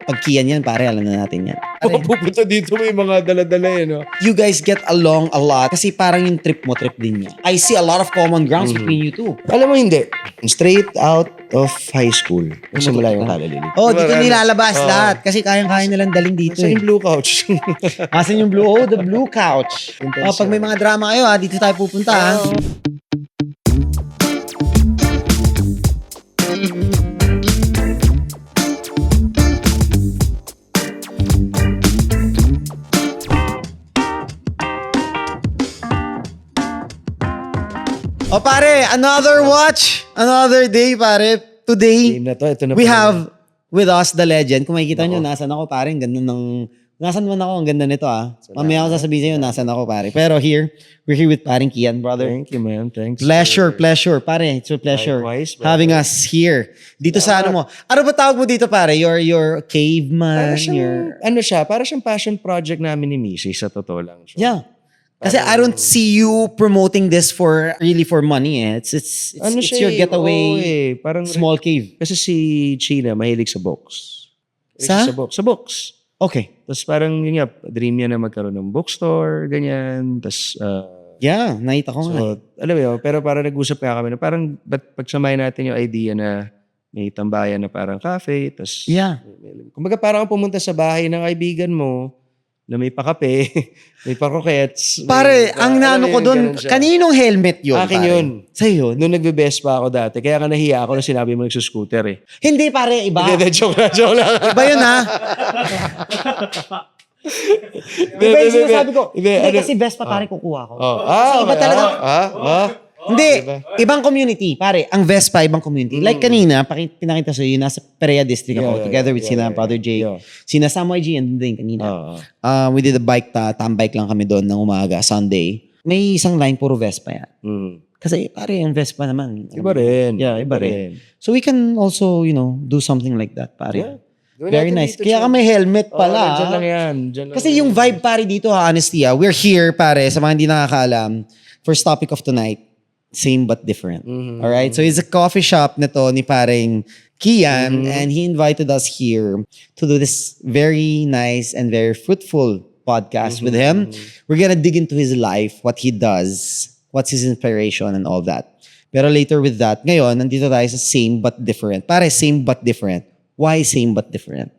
Pag Kian yan, pare, alam na natin yan. Pupunta dito may mga dala-dala no? You guys get along a lot kasi parang yung trip mo, trip din niya. I see a lot of common grounds between you two. Alam mo hindi. Straight out of high school. Simula yung kalalili. Oh, dito nilalabas lahat kasi kayang-kaya nilang daling dito. Sa yung blue couch. Asan yung blue? Oh, the blue couch. Oh, pag may mga drama kayo, dito tayo pupunta. Oh pare, another watch, another day pare. Today, Game na to. Ito na we pala. have with us the legend. Kung makikita nyo, nasan ako pare, ang ganda ng... Nasan man ako, ang ganda nito Mamaya ako sasabihin sa'yo, nasan ako pare. Pero we're here with paring Kian, brother. Thank you, man. Thanks. Pleasure. Pare. It's a pleasure Likewise, brother. having us here. Dito sa ano mo. Ano ba tawag mo dito pare? Your caveman? Ano siya? Para siyang passion project namin ni Missy, sa totoo lang. So, Yeah. Kasi I don't see you promoting this for money It's ano it's siya your getaway Parang small cave. Kasi si China, mahilig sa box. Sa? Sa box. Okay. Tapos parang yun nga, dream niya na magkaroon ng bookstore, ganyan. Tapos, Yeah, nakita ko nga. so, alam mo yun, pero parang nag-usap nga kami na parang, ba't pagsamahin natin yung idea na may tambayan na parang cafe, tapos, Yeah. kumbaga parang pumunta sa bahay ng kaibigan mo, na may pakape, may pakokets. Pare, ang naano ko doon, kaninong helmet yun? Akin pare? yun. Sa'yo yun? Nung nagbe-best pa ako dati, kaya nga nahiya ako na sinabi mo nagsuscooter eh. Hindi pare, iba. Hindi, joke lang. Iba yun Iba yung sinasabi ko. Hindi, kasi Vespa pare kukuha ko. Kasi iba talaga. Hindi, ibang community, pare. Ang Vespa, ibang community. Like kanina, pinakita sa'yo, nasa Perea District ako, together with sina Brother Jay. Sina Samoy G, and din kanina. We did a bike, tambike lang kami doon ng umaga, Sunday. May isang line, puro Vespa yan. Kasi pare, yung Vespa naman. Iba rin. Yeah, iba rin. So we can also, do something like that, pare. Yeah. Very nice. Kaya ka may helmet pala. Diyan lang yan. Kasi yung vibe pare dito, honestly, we're here pare, sa mga hindi nakakaalam, first topic of tonight, same but different. Alright? So it's a coffee shop na to ni pareng Kian, and he invited us here to do this very nice and very fruitful podcast with him. We're gonna dig into his life, what he does, what's his inspiration and all that. Pero later with that, ngayon, nandito tayo sa same but different. Pare, same but different. Why same but different?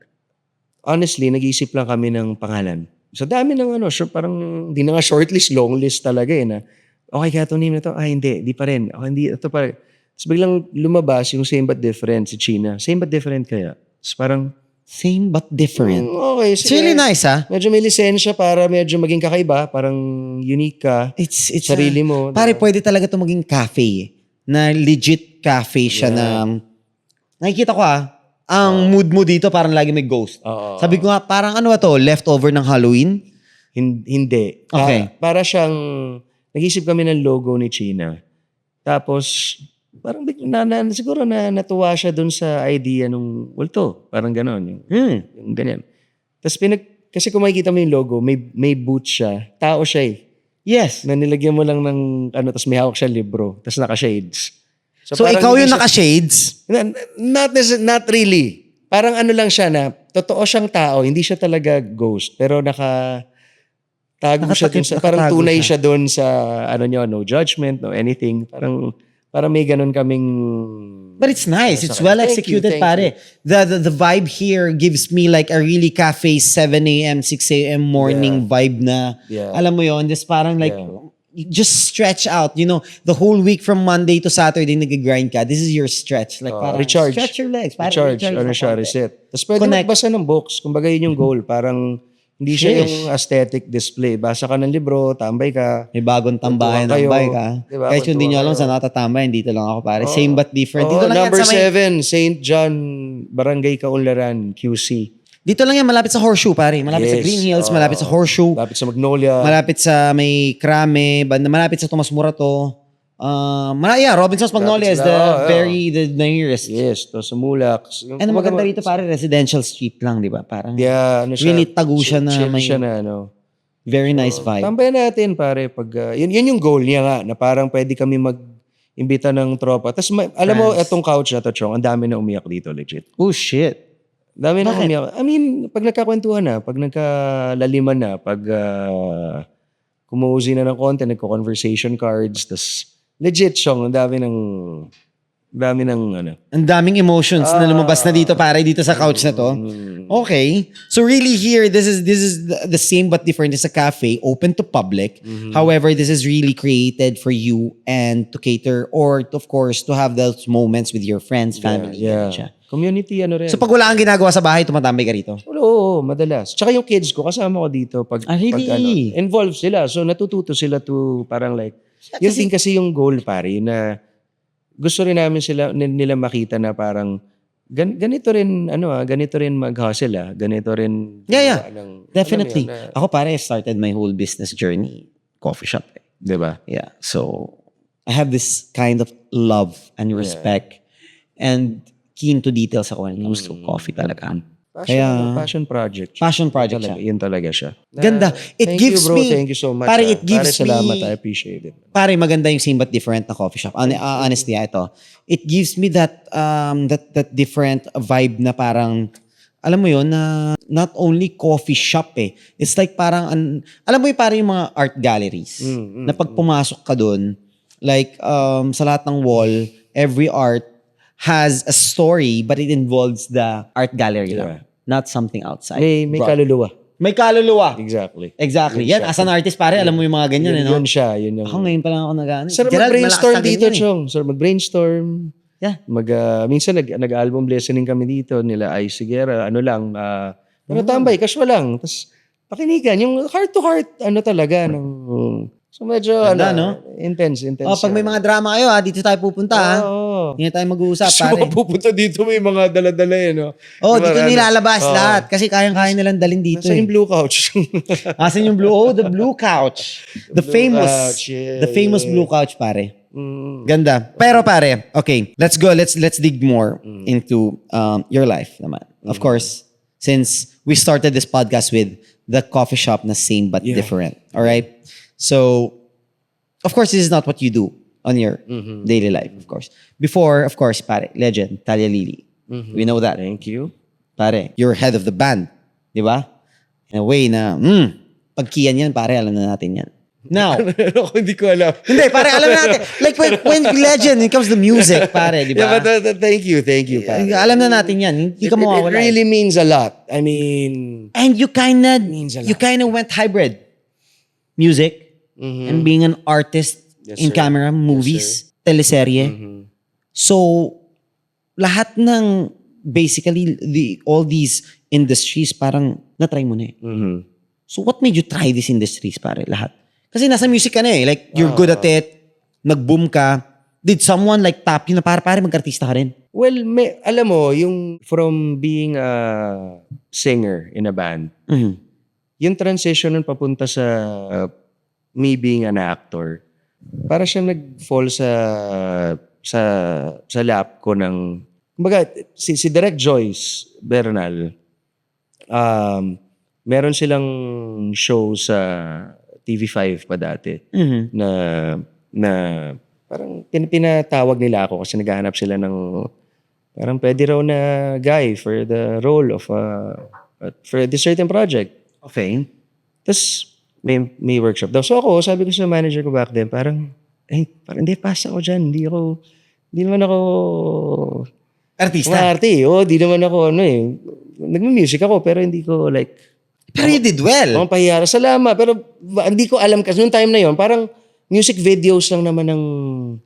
Honestly, nag-iisip lang kami ng pangalan. Sa dami ng parang hindi na nga shortlist, long list talaga na okay kaya itong name na to? Hindi pa rin. Hindi, ito pa rin. Tapos biglang lumabas yung same but different si China. Same but different kaya. Tapos parang, same but different. Okay. It's really nice, Medyo may lisensya para medyo maging kakaiba. Parang unique ka. It's sarili mo. Pare, pwede talaga ito maging cafe. Na legit cafe siya na, nakikita ko ang mood mo dito parang lagi may ghost. Sabi ko nga, parang ano ba to? Leftover ng Halloween? Hindi. Okay. Para siyang, nag-isip kami ng logo ni China. Tapos, parang siguro natuwa siya dun sa idea nung multo. Parang ganon. Yung ganyan. Tapos kasi kung makikita mo yung logo, may boot siya. Tao siya Yes. na nilagyan mo lang ng tapos may hawak siya libro. Tapos naka-shades. So ikaw yung naka-shades? Not really. Parang lang siya na, totoo siyang tao. Hindi siya talaga ghost. Pero tago siya dun sa, parang tunay siya dun sa, no judgment, no anything. Parang may ganun kaming... But it's nice. It's well executed, pare. The vibe here gives me like a really cafe 7 a.m., 6 a.m. morning vibe na, alam mo yun, just parang like, you just stretch out, the whole week from Monday to Saturday nag-grind ka. This is your stretch. Like parang recharge. Stretch your legs. Recharge. Reset. Tapos pwede magbasa ng books. Kumbaga yun yung goal. Parang hindi siya yung aesthetic display. Basa ka ng libro, tambay ka. May bagong tambayan ng bike Diba? Kahit yung hindi nyo alam saan nakatambayan, dito lang ako pare. Same but different. Dito lang number yan 7, St. John, Barangay Kaunlaran, QC. Dito lang yan, malapit sa Horseshoe pare. Malapit sa Green Hills, malapit sa Horseshoe. Malapit sa Magnolia. Malapit sa may Krame, malapit sa Tomas Morato. Robinson's Magnolia is the nearest. Yes, to sa Mulak. And maganda rito pare, residential street lang, di ba? Parang really tago siya na may very nice vibe. Tambayan natin pare pag yun yung goal niya nga na parang pwede kami mag-imbita ng tropa. Tapos alam mo etong couch na to, Chong, ang dami na umiyak dito legit. Oh shit. Dami na Bakit? umiyak. I mean, pag nagkakwentuhan na, pag nagkalaliman na, pag kumuuzi na ng konti, nagko-conversation cards, tas legit siyang, ang dami ng ano. Ang daming emotions na lumabas na dito pare dito sa couch na to. Okay. So really here, this is the same but different. It's a cafe open to public. However, this is really created for you and to cater or of course to have those moments with your friends, family. Yeah. ganun siya. Community ano rin. So pag wala kang ginagawa sa bahay, tumatambay ka rito? Oo, madalas. Tsaka yung kids ko, kasama ko dito pag, Really? involved sila. So natututo sila to parang like, yun din kasi yung goal pare, na gusto rin namin nila makita na parang ganito rin mag-hustle ganito rin Yeah. ng, Definitely. alam mo yun, Ako pare, I started my whole business journey coffee shop. 'di ba? Yeah. So I have this kind of love and respect and keen to details ako when it comes to coffee talaga. Passion project. Passion project siya. Yun talaga siya. Ganda. It Thank gives you, bro. me... Thank you so much. Pare, it gives salamat. me... I appreciate it. Pare, maganda yung same but different na coffee shop. Honestly, ito. It gives me that different vibe na parang, alam mo yun, na not only coffee shop It's like parang, alam mo yung parang yung mga art galleries. Na pag pumasok ka dun, like sa lahat ng wall, every art has a story but it involves the art gallery lang. Not something outside. May kaluluwa. May kaluluwa. Exactly. Yan, as an artist pare, alam mo yung mga ganyan, Yun siya. Yun yung... Ako ngayon pa lang ako Sarap mag-brainstorm dito, Chong. Sarap mag-brainstorm. Yeah. Minsan nag-album listening kami dito nila ay Sigera, pero tambay, casual lang. Tapos pakinigan, yung heart to heart, talaga, so medyo, intense. Pag may mga drama kayo dito tayo pupunta Hindi na tayo mag-uusap pare. Pupunta dito, may mga dala-dala Dito nilalabas lahat. Kasi kayang-kaya nilang dalhin dito. Nasa yung blue couch. Asan yung blue? The blue couch. The famous blue couch pare. Ganda. Pero pare, okay, let's go. Let's dig more into your life naman. Of course, since we started this podcast with the coffee shop na same but different. All right? So, of course, this is not what you do on your daily life, of course. Before, of course, pare, legend, Talia Lili. We know that. Thank you. Pare, you're head of the band. Di ba? In a way na, pag Kian yan, pare, alam na natin yan. Now, Ako hindi ko alam. hindi, pare, alam na natin. Like, when legend, it comes to music, pare, di ba? Yeah, but thank you, pare. Alam na natin yan. Hindi ka mawawala. It really means a lot. I mean, And you Means a lot. kinda went hybrid. Music, and being an artist in sir. camera, movies, teleserye. So, lahat ng, basically, all these industries, parang, na-try mo na So, what made you try these industries, pare, lahat? Kasi nasa music ka na like, you're good at it, nag-boom ka. Did someone like tap you na pare mag-artista ka rin? well, alam mo, yung from being a singer in a band, yung transition nun papunta sa me being an actor, para siya nag-fall sa lap ko ng, kumbaga, si Direk Joyce Bernal, meron silang show sa TV5 pa dati na parang pinatawag nila ako kasi naghahanap sila ng parang pwede raw na guy for the role of for this certain project. Okay. Tapos may workshop daw. So ako, sabi ko sa manager ko back then, parang hindi, pass ako dyan. Hindi naman ako Artista. umarte. Di naman ako nagmu-music ako pero hindi ko like, Pero you did well. ang pahiyara. Salamat. Pero hindi ko alam kasi noong time na yon parang music videos lang naman ang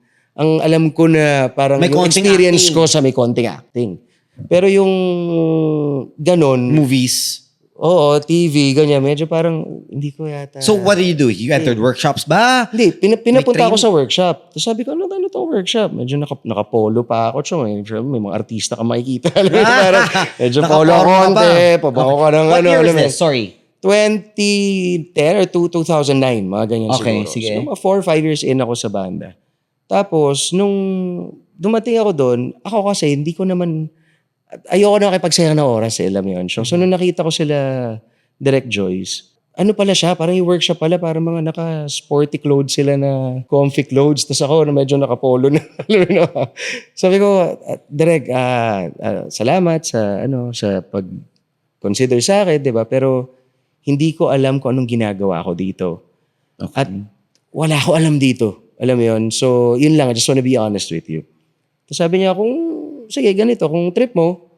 alam ko na parang May yung konting experience acting. ko sa may konting acting. Pero yung ganon, Movies. oo, TV, ganyan, medyo parang hindi ko yata. So what did you do? You entered workshops ba? Hindi, pinapunta May ako sa workshop. Tapos sabi ko, ano tong workshop? Medyo nakapolo pa ako. Chong, may mga artista ka makikita. Parang, medyo polo Nakaporma konti. ba? Pabako ka ng What year alam was mo. this? Sorry. 2010 or 2009, mga ganyan Okay, siguro. sige. So, mga 4 or 5 years in ako sa banda. Tapos, nung dumating ako doon, ako kasi hindi ko naman, ayoko na makipagsayang ng oras alam mo yun. So, nung nakita ko sila Direct Joyce, ano pala siya, parang yung workshop pala, parang mga naka-sporty clothes sila na comfy clothes. Tapos ako na medyo nakapolo na. Sabi ko, Direk, salamat sa pag-consider sa akin, di ba? Pero hindi ko alam kung anong ginagawa ko dito. Okay. At wala ko alam dito. Alam mo yun? So, yun lang. I just wanna be honest with you. Tapos sabi niya, sige, ganito, kung trip mo,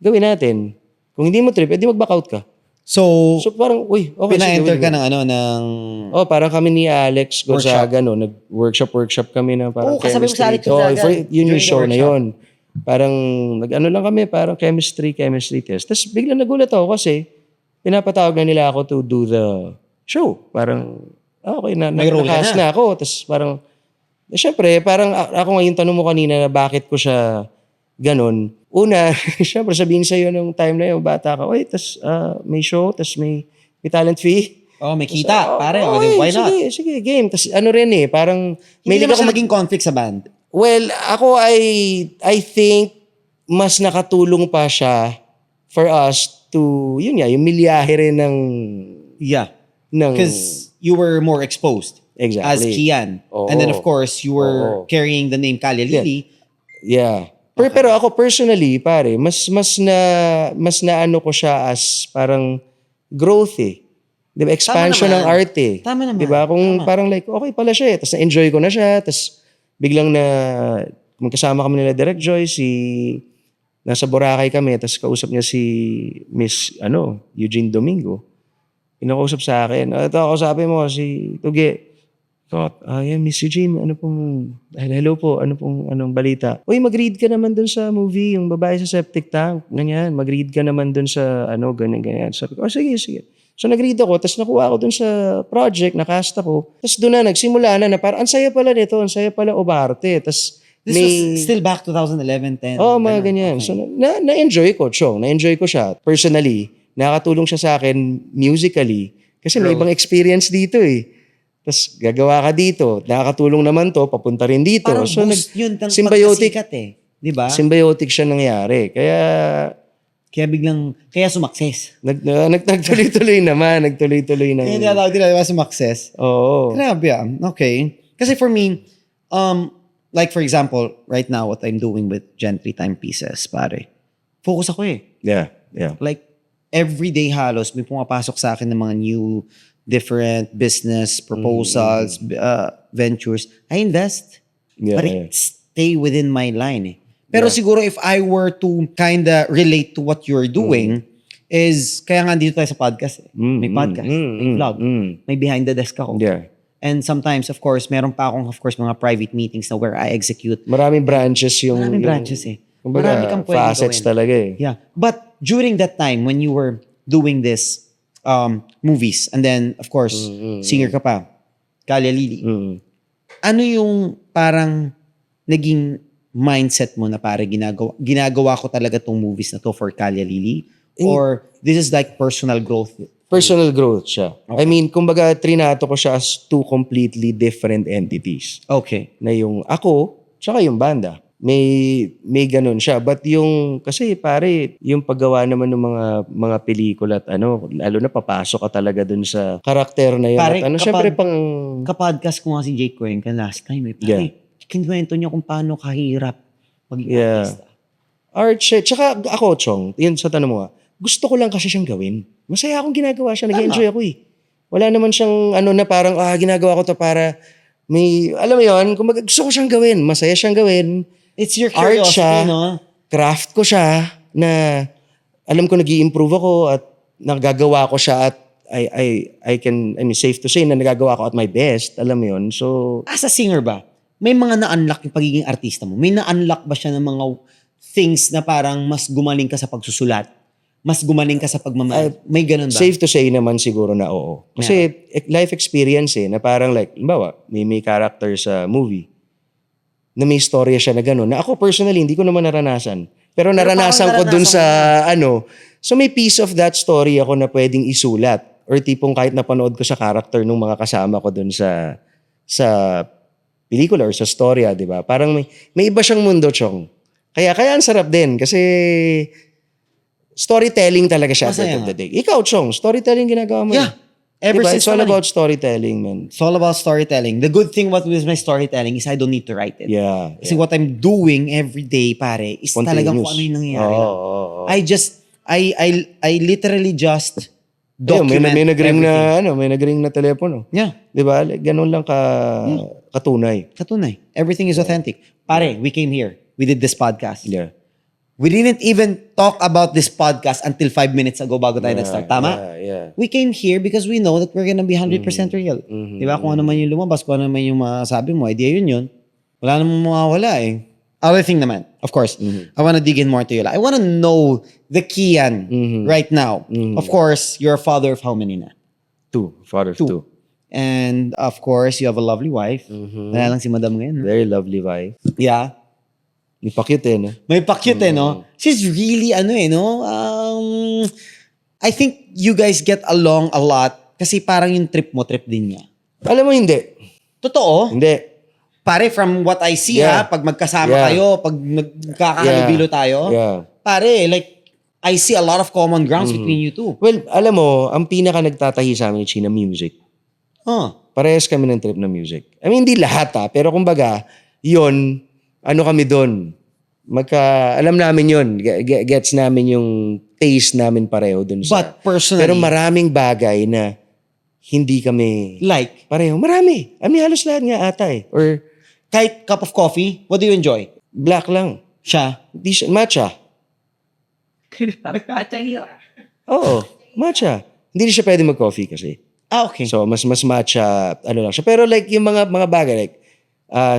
gawin natin. Kung hindi mo trip, edi mag-back out ka. So Parang, okay. pina-enter sige, ka ng... Oh, parang kami ni Alex Gonzaga, no, nag-workshop kami na parang kasabi mo sa Alex So, Gonzaga yun during yung the show na workshop. yun. Parang, lang kami, parang chemistry test. Tapos biglang nagulat ako kasi, pinapatawag na nila ako to do the show. Parang, okay, May role ka nakahas na. na ako. Tapos parang, syempre, parang ako ngayon tanong mo kanina na bakit ko siya ganon. Una, syempre sabihin sa'yo nung time na yun, bata ka, tas may show, tas may talent fee. Oh, may kita, pare. Why not? Sige, game. Tas parang... Hindi naman siya ako naging conflict sa band. Well, ako I think mas nakatulong pa siya for us to, yun nga, yung milyahe rin ng... Yeah. ng Because you were more exposed. Exactly. As Kian. Oo. And then of course, you were carrying the name Kalya Lily. Yeah. Pero ako personally, pare, mas na ano ko siya as parang growth eh. 'Di ba? Expansion ng art eh. Tama naman. 'Di ba? Kung parang like, okay pala siya eh. Tapos na-enjoy ko na siya. Tapos biglang magkasama kami nila Direct Joy, nasa Boracay kami, tapos kausap niya si Miss Eugene Domingo. Pinakausap sa akin, ito kausapin mo si Tuge. Miss Eugene, hello po, anong balita? Uy, mag-read ka naman dun sa movie, yung babae sa septic tank, ganyan, mag-read ka naman dun sa ganyan. Sabi ko, sige. So nag-read ako, tapos nakuha ako dun sa project, nakast ako, tapos doon nagsimula na parang, ang saya pala nito, ang saya pala umarte, tapos This was still back 2011, 10. mga ganyan. Okay. So na-enjoy ko, Chong, na-enjoy ko siya. Personally, nakakatulong siya sa akin musically, kasi may ibang experience dito eh. Tapos gagawa ka dito, nakakatulong naman to, papunta rin dito. Parang so boost yun ng symbiotic pagkasikat eh. Di ba? Symbiotic siya nangyari. Kaya sumakses. Nagtuloy-tuloy naman. Nagtuloy-tuloy na. Kaya tinatawag nila diba sumakses? Oo. Grabe Okay. Kasi for me, like for example, right now, what I'm doing with Gentry Timepieces, pare, focus ako eh. Yeah. Like, everyday halos, may pumapasok sa akin ng mga new, different business proposals, ventures. I invest. Yeah, But it stay within my line eh. Pero siguro if I were to kinda relate to what you're doing, is, kaya nga dito tayo sa podcast eh. May podcast, may vlog, may behind the desk ako. Yeah. And sometimes, of course, meron pa akong, mga private meetings na where I execute. Maraming branches yung... Maraming branches eh. Kumbaga, Marami kang pwedeng facets gawin. talaga eh. Yeah. But during that time, when you were doing this movies, and then, of course, singer ka pa, Kalya Lily, ano yung parang naging mindset mo na parang ginagawa ko talaga tong movies na to for Kalya Lily? Or this is like personal growth? Personal growth siya. I mean, kumbaga, trinato ko siya as two completely different entities. Okay. Na yung ako, tsaka yung banda. May ganun siya. But kasi pare, yung paggawa naman ng mga pelikula at lalo na papasok ka talaga dun sa karakter na yun. Pare, At syempre kapodcast ko nga si Jake Cuenca last time eh. Pare, kinwento niya kung paano kahirap maging artista. Art siya. Tsaka ako, Chong, yun sa tanong mo gusto ko lang kasi siyang gawin. Masaya akong ginagawa siya. Nag-enjoy ako eh. Wala naman siyang na parang, ginagawa ko to para alam mo yun, kung gusto ko siyang gawin. Masaya siyang gawin. It's your Art curiosity, siya, no? Craft ko siya na alam ko nag-i-improve ako at nagagawa ko siya at safe to say na nagagawa ko at my best. Alam mo yun? So, as a singer ba, may mga na-unlock yung pagiging artista mo? May na-unlock ba siya ng mga things na parang mas gumaling ka sa pagsusulat? Mas gumaling ka sa pagmamahal? May ganun ba? Safe to say naman siguro na oo. Kasi life experience na parang like, halimbawa, may character sa movie na may storya siya na gano'n. Na ako personally, hindi ko naman naranasan. Pero naranasan ko dun sa So may piece of that story ako na pwedeng isulat. Or tipong kahit napanood ko sa character ng mga kasama ko dun sa pelikula or sa storya, di ba? Parang may iba siyang mundo, Chong. Kaya ang sarap din. Kasi storytelling talaga siya at the end of the day. Ikaw, Chong, storytelling ginagawa mo. Yeah. Ever Diba? since It's all naman eh. about storytelling, man. It's all about storytelling. The good thing with my storytelling is I don't need to write it. Yeah. Kasi what I'm doing every day, pare, is talagang kung ano yung nangyayari lang. I literally just document may nagring everything. may nagring na telepono. Yeah. 'Di ba? Like, ganun lang katunay. Katunay. Everything is authentic. Pare, we came here. We did this podcast. Yeah. We didn't even talk about this podcast until 5 minutes ago bago tayo nag-start. Tama? Yeah. We came here because we know that we're gonna be 100% real. Di ba? Kung ano man yung lumabas, kung ano man yung masabi mo, idea yun. Wala namang mawawala eh. Other thing naman, of course, I wanna dig in more to you. I wanna know the Kian right now. Of course, you're a father of how many na? Father of two. And of course, you have a lovely wife. Wala lang si madam ngayon. Very lovely wife. Yeah. Ni pa-cute eh, no? May pa-cute eh, no? She's really, I think you guys get along a lot kasi parang yung trip mo, trip din niya. Alam mo, hindi. Totoo? Hindi. Pare, from what I see pag magkasama kayo, pag nagkakahalubilo tayo, pare, like, I see a lot of common grounds between you two. Well, alam mo, ang pinaka nagtatahi sa amin ni China, music. Parehas kami ng trip na music. I mean, hindi lahat pero kumbaga, yun, ano kami doon. Alam namin yun. Gets namin yung taste namin pareho doon sa... But personally... Pero maraming bagay na hindi kami... Like? Pareho. Marami. I mean, halos lahat nga ata eh. Or... Kahit cup of coffee, what do you enjoy? Black lang. Siya? Matcha. Oo. Matcha. Hindi siya pwede mag-coffee kasi. Okay. So, mas matcha, ano lang siya. Pero like, yung mga bagay, like,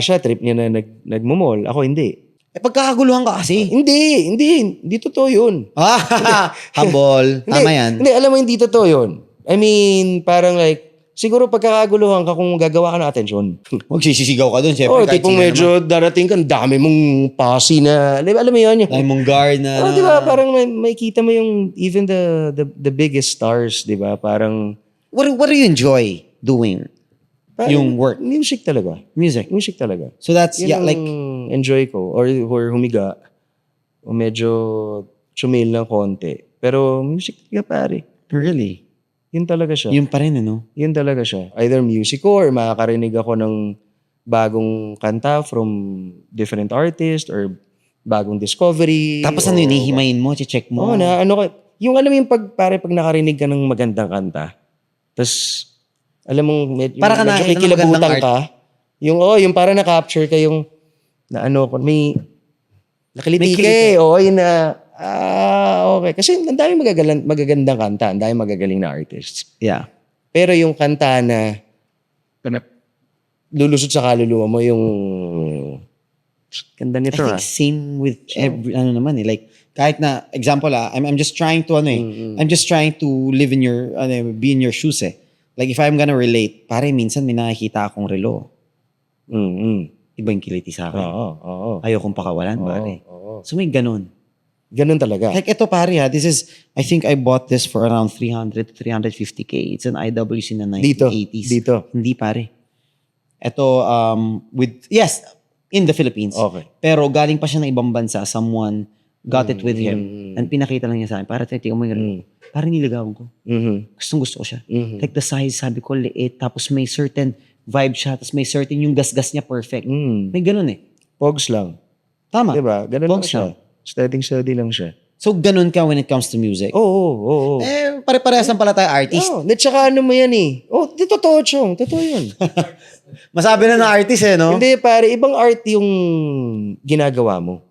siya, trip niya na nagmumol. Ako, hindi. Pagkakaguluhan ka kasi. Hindi totoo yun. Habol. Tama yan. Hindi, alam mo, hindi totoo yun. I mean, parang like, siguro pagkakaguluhan ka kung gagawa ka ng atensyon. Magsisisigaw ka dun, syempre. Tipong medyo darating ka, dami mong pasi na, alam mo yun. Dami mong guard na. Di ba? Parang may kita mo yung, even the biggest stars, di ba? Parang, What do you enjoy doing? Yung work? Music talaga. Music talaga. So that's, Yun like... enjoy ko. Or humiga. O medyo chumil ng konti. Pero music talaga, pare. Really? Yun talaga siya. Yun pa rin, ano? Yun talaga siya. Either music or makakarinig ako ng bagong kanta from different artists or bagong discovery. Tapos ano yun, hihimayin mo, check mo. Oo na, yung alam mo yung pag nakarinig ka ng magandang kanta, tapos alam mo, medyo may kilabutan ka. Yung para na-capture ka yung may nakiliti ka eh. Oo, yun na, okay. Kasi ang dami magagandang kanta, ang dami magagaling na artists. Yeah. Pero yung kanta na lulusot sa kaluluwa mo, yung ganda nito. I think same with every, like, kahit na, example I'm just trying to, I'm just trying to live in your, be in your shoes eh. Like, if I'm gonna relate, pare, minsan may nakikita akong relo. Iba yung kiliti sa akin. Oo. Ayokong pakawalan, pare. So may ganun. Ganun talaga. Like, ito pare this is, I think I bought this for around 300 to 350K. It's an IWC na 1980s. Dito. Hindi pare. Ito, in the Philippines. Okay. Pero galing pa siya ng ibang bansa. Someone got it with him. And pinakita lang niya sa akin. Para tingnan mo yung parang niligawan ko. Gusto ko siya. Like the size, sabi ko, liit. Tapos may certain vibe siya. Tapos may certain yung gasgas niya perfect. May ganun eh. Pogs lang. Tama. Diba? Ganun Pogs lang siya. Steady lang siya. So ganun ka when it comes to music? Oo. Pare-parehas lang pala tayo artist. At saka ano mo yan eh. Di totoo, Chong. Totoo yun. Masabi na artist eh, no? Hindi, pare. Ibang art yung ginagawa mo.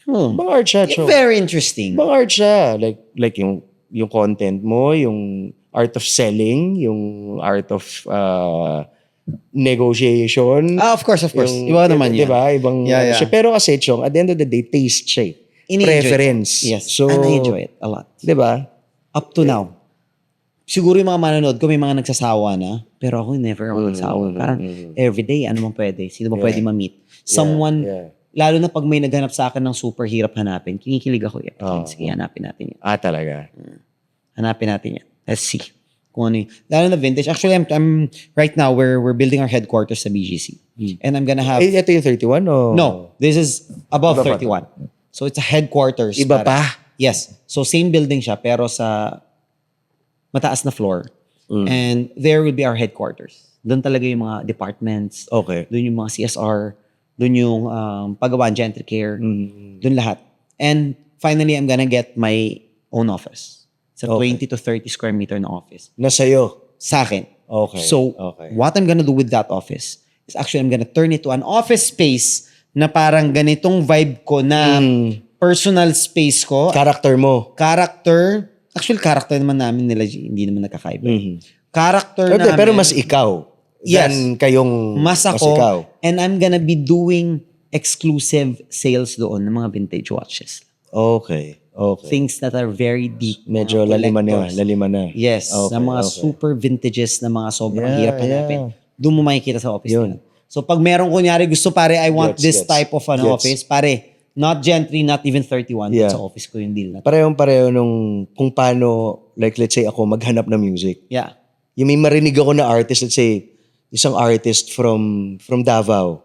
Ibang art siya, Chong. Very interesting. Ibang art siya. Like yung content mo, yung art of selling, yung art of negotiation. Of course. Iba naman yan. Diba? Ibang siya. Pero kasi, Chong, at the end of the day, taste siya eh. Preference. Yes. So, and I enjoy it a lot. Diba? Up to now. Siguro yung mga manonood ko, may mga nagsasawa na. Pero ako never ako nagsasawa. Parang everyday, ano man pwede. Sino ba pwede ma-meet? Someone, lalo na pag may naghanap sa akin ng super hirap hanapin, kinikilig ako. Sige, hanapin natin yan. Talaga. Hanapin natin yan. Let's see. Kung ano yun. Lalo na vintage. Actually, I'm right now, we're building our headquarters sa BGC. And I'm gonna have... Ito yung 31 o? No, this is above 31. So it's a headquarters. Iba pa? Yes. So same building siya, pero sa mataas na floor. And there will be our headquarters. Doon talaga yung mga departments. Okay. Doon yung mga CSR. Doon yung pagawaan, gentry care. Doon lahat. And finally, I'm gonna get my own office. It's a 20 to 30 square meter na office. Na sa'yo. Sa akin. Okay. So, what I'm gonna do with that office is actually I'm gonna turn it to an office space na parang ganitong vibe ko na personal space ko. Character mo. Character. Actually, character naman namin nila G. Hindi naman nagkakaiba. Character namin. Pero mas ikaw. Yes. Than kayong Mas ako. ikaw. And I'm gonna be doing exclusive sales doon ng mga vintage watches. Okay. Things that are very deep. Medyo mga laliman collectors. na. Yes. Okay, na mga super vintages na mga sobrang hirap hanapin. Doon mo makikita sa office nila. So pag meron kunyari gusto pare, I want this type of an office, pare, not gentry, not even 31, sa office ko yung deal na. Parehong-pareho nung kung paano, like let's say ako maghanap ng music. Yeah. Yung may marinig ako na artist, let's say, isang artist from Davao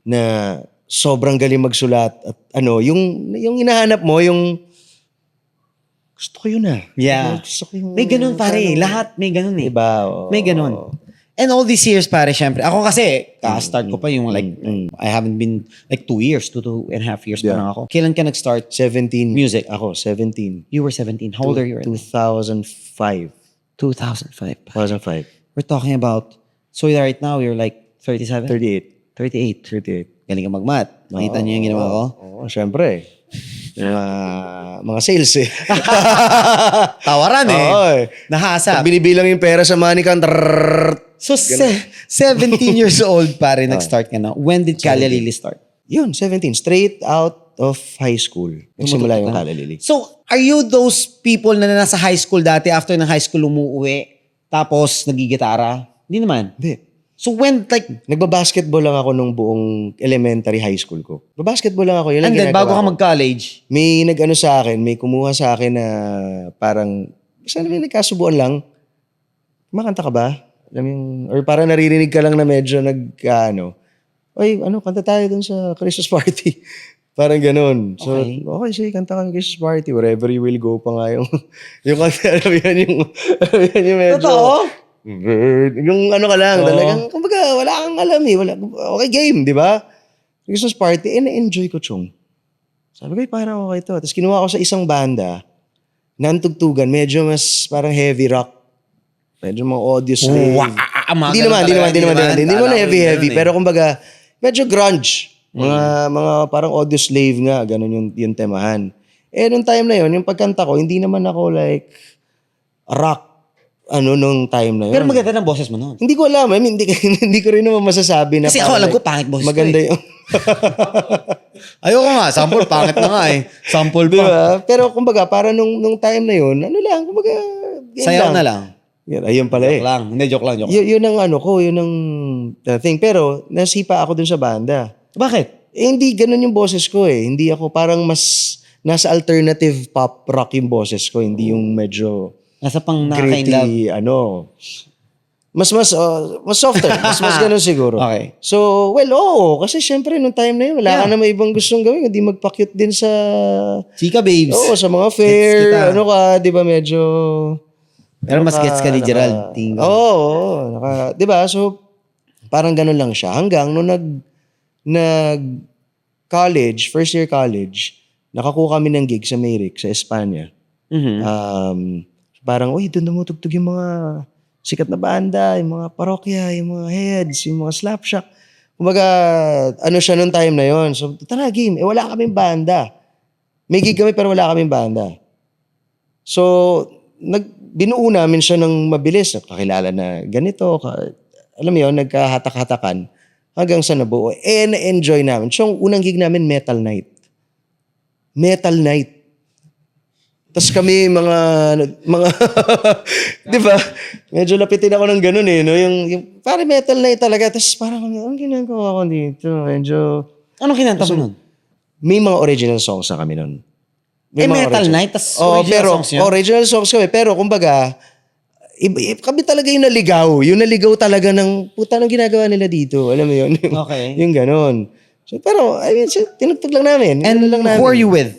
na sobrang galing magsulat at yung hinahanap mo, yung gusto ko yun Yeah. Gusto ko yung, May ganun pare, lahat may ganun eh. Diba? May ganun. And all these years pare, syempre, ako kasi, ka-start ko pa yung like, I haven't been like 2 years, 2.5 years pa lang ako. Kailan ka nag-start? 17. Music. Ako, 17. You were 17. How old are you? 2005. 2005. 2005. We're talking about, so right now, you're like 37? 38. 38. Galing ka mag-math. Nakita niyo yung ginawa ko? Oo, syempre. Mga sales eh. Tawaran eh. Oo eh. Nahasa. Binibilang yung pera sa money can. So, 17 years old pare, nag-start ka na. When did Kalya Lili start? Yun, 17. Straight out of high school. Nagsimula yung Kalya Lili. So, are you those people na nasa high school dati, after ng high school umuwi, tapos nagigitara? Hindi naman. Hindi. So when, like, Nagbabasketball lang ako nung buong elementary high school ko. Basketball lang ako. Yun lang and then ginagawa bago ka ko. mag-college, May nag-ano sa akin, may kumuha sa akin na parang, basta may nagkasubuan lang. Kumakanta ka ba? Alam yung, or parang naririnig ka lang na medyo oy, kanta tayo dun sa Christmas party. Parang ganun. So, okay, sige, kanta ka ng Christmas party. Wherever you will go pa nga yung, yung kanta, alam yung medyo. totoo? Yung ka lang, talagang, kumbaga, wala kang alam eh. Okay, game, di ba? Christmas party, na-enjoy ko, Chong. Sabi ko, parang okay to. Tapos kinuha ko sa isang banda, nantugtugan, medyo mas parang heavy rock. Medyo mga audio slave. Hindi naman heavy. Pero kumbaga, medyo grunge. Mga parang audio slave nga, ganun yung temahan. Nung time na yun, yung pagkanta ko, hindi naman ako like rock. Nung time na yun. Pero maganda ng boses mo noon. Hindi ko alam. I mean, hindi ko rin naman masasabi na. Kasi ako alam ko, pangit boses maganda ko yung. Ayoko nga, sample, pangit na nga eh. Sample pa. Diba? Pero kumbaga, para nung time na yun, kumbaga, Sayaw na lang. Yan, ayun pala Joke lang. Hindi, joke lang. Yun ang yun ang thing. Pero, nasipa ako dun sa banda. Bakit? Hindi ganun yung boses ko eh. Hindi ako parang mas nasa alternative pop rock yung boses ko. Hindi yung medyo Nasa pang nakaka-inlove. gritty, mas softer. mas ganun siguro. Okay. So, oo. Kasi syempre, nung time na yun, wala ka naman ibang gustong gawin. Hindi magpa-cute din sa. Chika babes. Oo, sa mga Gets fair. kita. Di ba, medyo. Pero mas gets ka ni Gerald. Oo. Di ba? So, parang ganun lang siya. Hanggang nung college, first year college, nakakuha kami ng gig sa Merrick, sa Espanya. Parang, doon namutugtog yung mga sikat na banda, yung mga parokya, yung mga heads, yung mga slapshot. Kumbaga, siya nung time na yon. So, tara, game. Wala kaming banda. May gig kami pero wala kaming banda. So, binuo namin siya ng mabilis. Kakilala na ganito. Alam mo yun, nagkahatak-hatakan. Hanggang sa nabuo. Na-enjoy namin. So, unang gig namin, Metal Night. Metal Night. Tapos kami mga di ba? Medyo lapitin ako ng ganun eh. No? Yung parang Metal Night talaga. Tapos parang, ang ginagawa ko dito? Medyo. Anong kinanta mo nun? May mga original songs na kami nun. Metal Night? Tas original songs yun? Original songs kami. Pero kumbaga, kami talaga yung naligaw. Yung naligaw talaga ng, puta, anong ginagawa nila dito? Alam mo yun? Okay. Yung ganun. So, pero, tinugtog lang namin. And who are you with?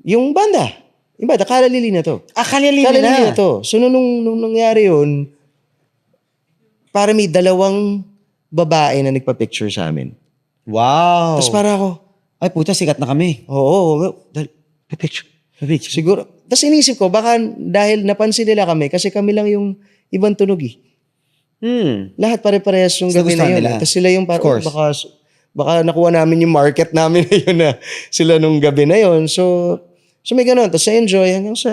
Yung banda. Yung banda, Kalya Lili na to. Kalya Lili Kalya Lili na. na to. So, nung nangyari yun, para may dalawang babae na nagpa-picture sa amin. Wow. Tapos para ako, Ay, puta, sikat na kami. oo, picture. Siguro. Tapos inisip ko, baka dahil napansin nila kami, kasi kami lang yung ibang tunog eh. Lahat pare-parehas yung So, gabi na gustuhan yun. nila. Tapos sila yung Of course. baka nakuha namin yung market namin na yun na sila nung gabi na yun. So may ganun. Tapos enjoy hanggang sa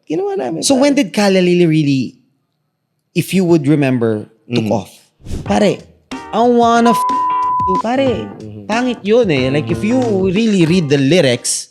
ginawa namin. So when did Kala Lily really, if you would remember, took off? Pare, I wanna you. Pare, pangit yun eh. Like if you really read the lyrics,